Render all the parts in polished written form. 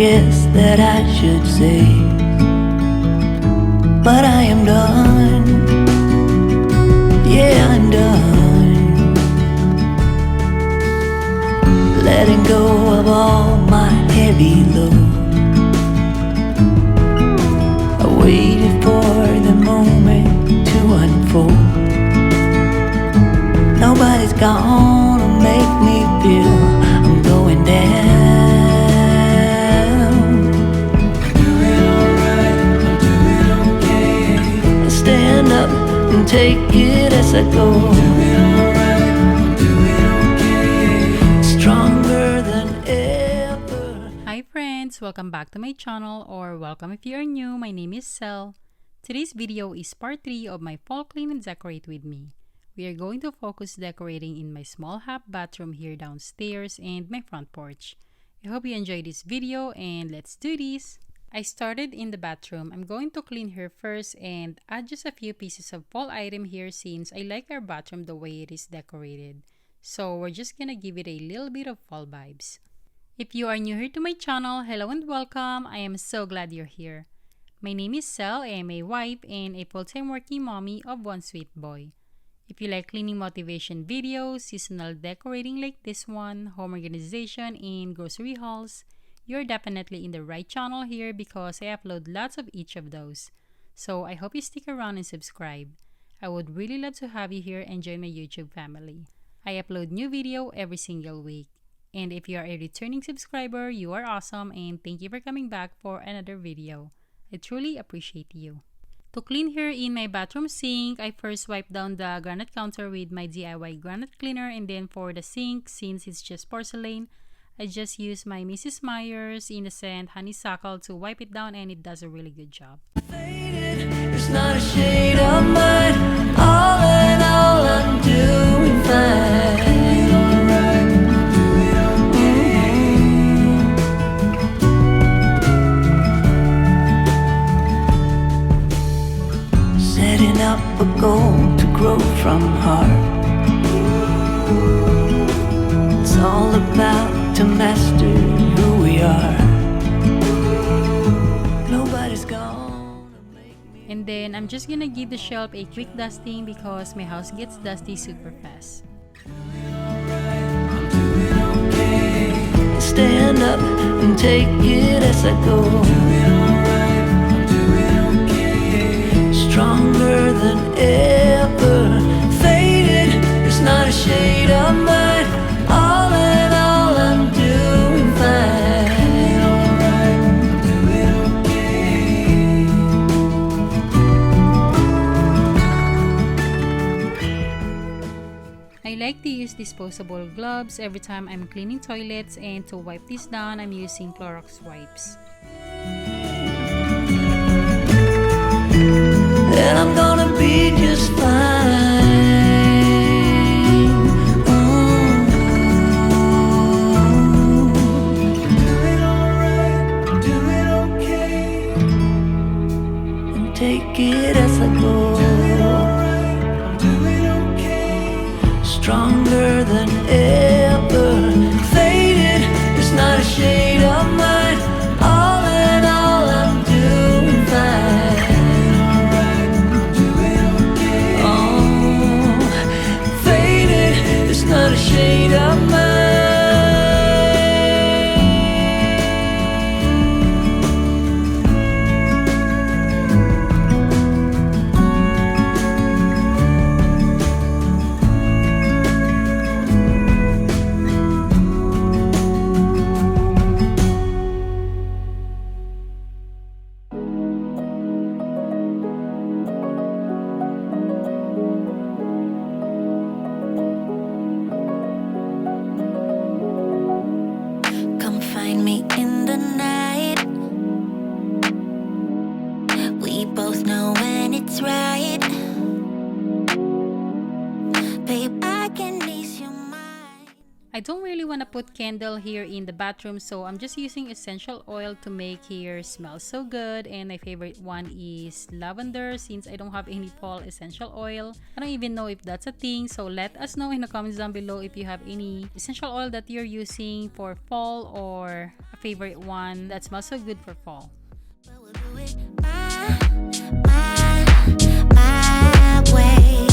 guess that I should say, but I am done. Yeah, I'm done. Letting go of all my heavy load. I waited for the moment to unfold. Nobody's gonna make me feel I'm going down. And take it as I go. Stronger than ever. Hi friends, welcome back to my channel, or welcome if you are new. My name is Sel. Today's video is part 3 of my fall clean and decorate with me. We are going to focus decorating in my small half bathroom here downstairs and my front porch. I hope you enjoy this video and let's do this. I started in the bathroom. I'm going to clean her first and add just a few pieces of fall item here since I like our bathroom the way it is decorated. So we're just gonna give it a little bit of fall vibes. If you are new here to my channel, hello and welcome. I am so glad you're here. My name is Sel. I am a wife and a full-time working mommy of one sweet boy. If you like cleaning motivation videos, seasonal decorating like this one, home organization, and grocery hauls, you're definitely in the right channel here because I upload lots of each of those. So I hope you stick around and subscribe. I would really love to have you here and join my YouTube family. I upload new video every single week. And if you are a returning subscriber, you are awesome and thank you for coming back for another video. I truly appreciate you. To clean here in my bathroom sink, I first wipe down the granite counter with my DIY granite cleaner, and then for the sink, since it's just porcelain, I just use my Mrs. Meyer's Innocent Honeysuckle to wipe it down, and it does a really good job. It's not a shade of mine. All in all, I'm doing fine. Setting up a goal to grow from heart. It's all about to master who we are. Nobody's gonna make me. And then I'm just gonna give the shelf a quick dusting because my house gets dusty super fast. Stand up and take it as I go. Stronger than ever. Faded, it's not a shade of mine. All in all, I'm doing fine. I like to use disposable gloves every time I'm cleaning toilets, and to wipe this down, I'm using Clorox wipes. And I'm gonna be just fine. Do it alright, do it okay, and take it as I go. Do it okay, stronger than ever. Faded, it's not a shade of mine. All in all, I'm doing fine. Not a shade of mine. I don't really want to put candle here in the bathroom, so I'm just using essential oil to make here smell so good. And my favorite one is lavender, since I don't have any fall essential oil. I don't even know if that's a thing, so let us know in the comments down below if you have any essential oil that you're using for fall or a favorite one that smells so good for fall. But we'll do it my way.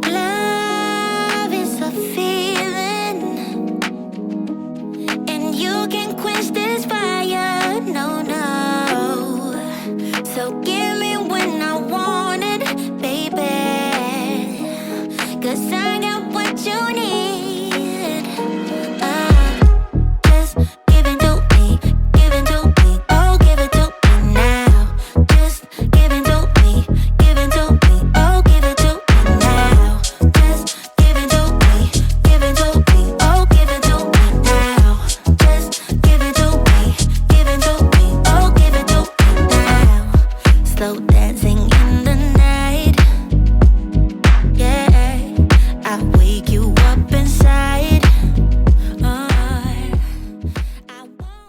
Love is a feeling, and you can quench this fire. No, no. So give me when I want it, baby. 'Cause I got what you need. Just give it to me, give it to me. Oh, give it to me now. Just give it to me, give it to me. Oh, give it to me now. Just give it to me, give it to me. Oh, give it to me now. Just give it to me, give it to me. Oh, give it to me now. Slow dancing in the night. Yeah, I wake you up inside.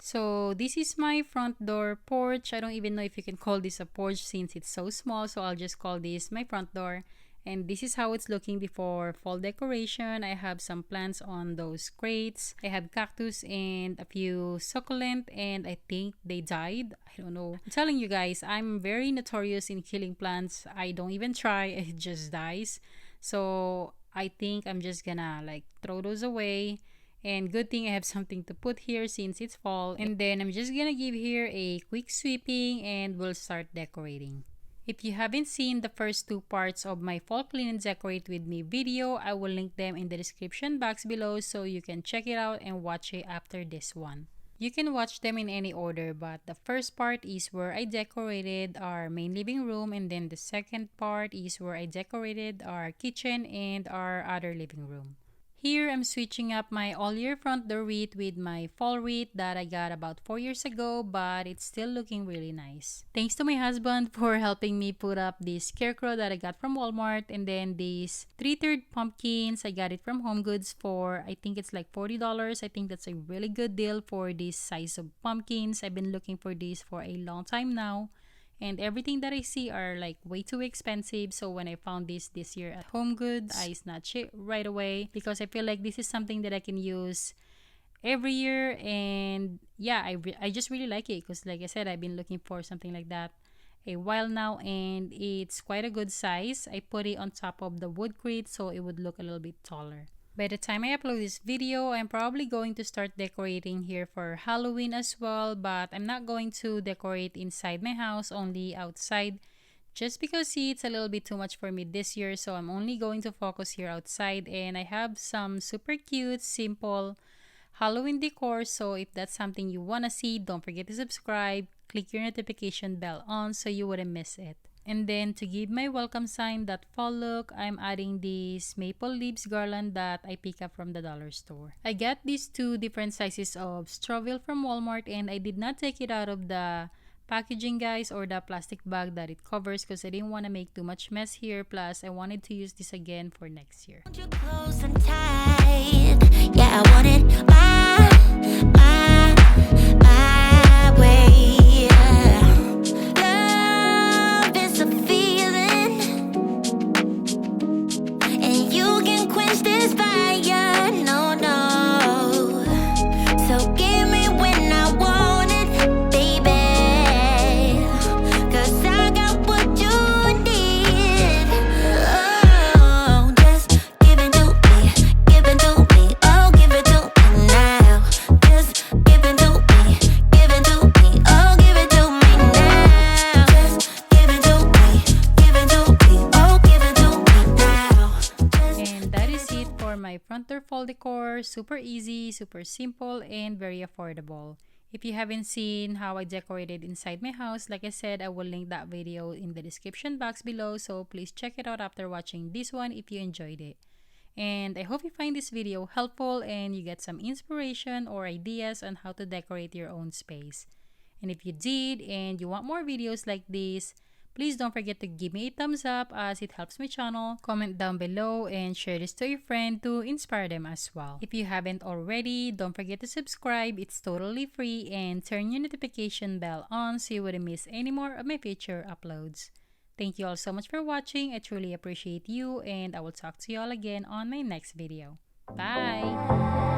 So this is my front door porch. I don't even know if you can call this a porch since it's so small, so I'll just call this my front door. And this is how it's looking before fall decoration. I have some plants on those crates. I have cactus and a few succulent, and I think they died. I don't know. I'm telling you guys, I'm very notorious in killing plants. I don't even try, it just dies. So I think I'm just gonna like throw those away. And good thing I have something to put here since it's fall. And then I'm just gonna give here a quick sweeping and we'll start decorating. If you haven't seen the first two parts of my fall clean and decorate with me video, I will link them in the description box below so you can check it out and watch it after this one. You can watch them in any order, but the first part is where I decorated our main living room, and then the second part is where I decorated our kitchen and our other living room. Here, I'm switching up my all-year front door wreath with my fall wreath that I got about 4 years ago, but it's still looking really nice. Thanks to my husband for helping me put up this scarecrow that I got from Walmart, and then these 3/3 pumpkins. I got it from Home Goods for, I think it's like $40. I think that's a really good deal for this size of pumpkins. I've been looking for this for a long time now. And everything that I see are like way too expensive. So when I found this year at Home Goods, I snatched it right away because I feel like this is something that I can use every year. And yeah, I just really like it because like I said, I've been looking for something like that a while now, and it's quite a good size. I put it on top of the wood crate so it would look a little bit taller. By the time I upload this video, I'm probably going to start decorating here for Halloween as well, but I'm not going to decorate inside my house, only outside, just because see, it's a little bit too much for me this year, so I'm only going to focus here outside. And I have some super cute, simple Halloween decor, so if that's something you want to see, don't forget to subscribe, click your notification bell on so you wouldn't miss it. And then to give my welcome sign that fall look, I'm adding this maple leaves garland that I pick up from the dollar store. I got these two different sizes of Strawville from Walmart, and I did not take it out of the packaging, guys, or the plastic bag that it covers because I didn't want to make too much mess here. Plus, I wanted to use this again for next year. Hold you close and tight. Yeah, I want it my way. Love is a feeling, and you can quench this fire. No, no. So give me when I want it, baby. 'Cause I got what you need. Oh, just give it to me, give it to me. Oh, give it to me now. Just give it to me, give it to me. Oh, give it to me now. Just give it to me, give it to me. Oh, give it to me now. And that is it for my front door fall decor. Super easy, super simple, and very affordable. If you haven't seen how I decorated inside my house, like I said, I will link that video in the description box below, so please check it out after watching this one if you enjoyed it. And I hope you find this video helpful and you get some inspiration or ideas on how to decorate your own space. And if you did and you want more videos like this, Please don't forget to give me a thumbs up as it helps my channel. Comment down below and share this to your friend to inspire them as well. If you haven't already, don't forget to subscribe. It's totally free, and turn your notification bell on so you wouldn't miss any more of my future uploads. Thank you all so much for watching. I truly appreciate you, and I will talk to you all again on my next video. Bye!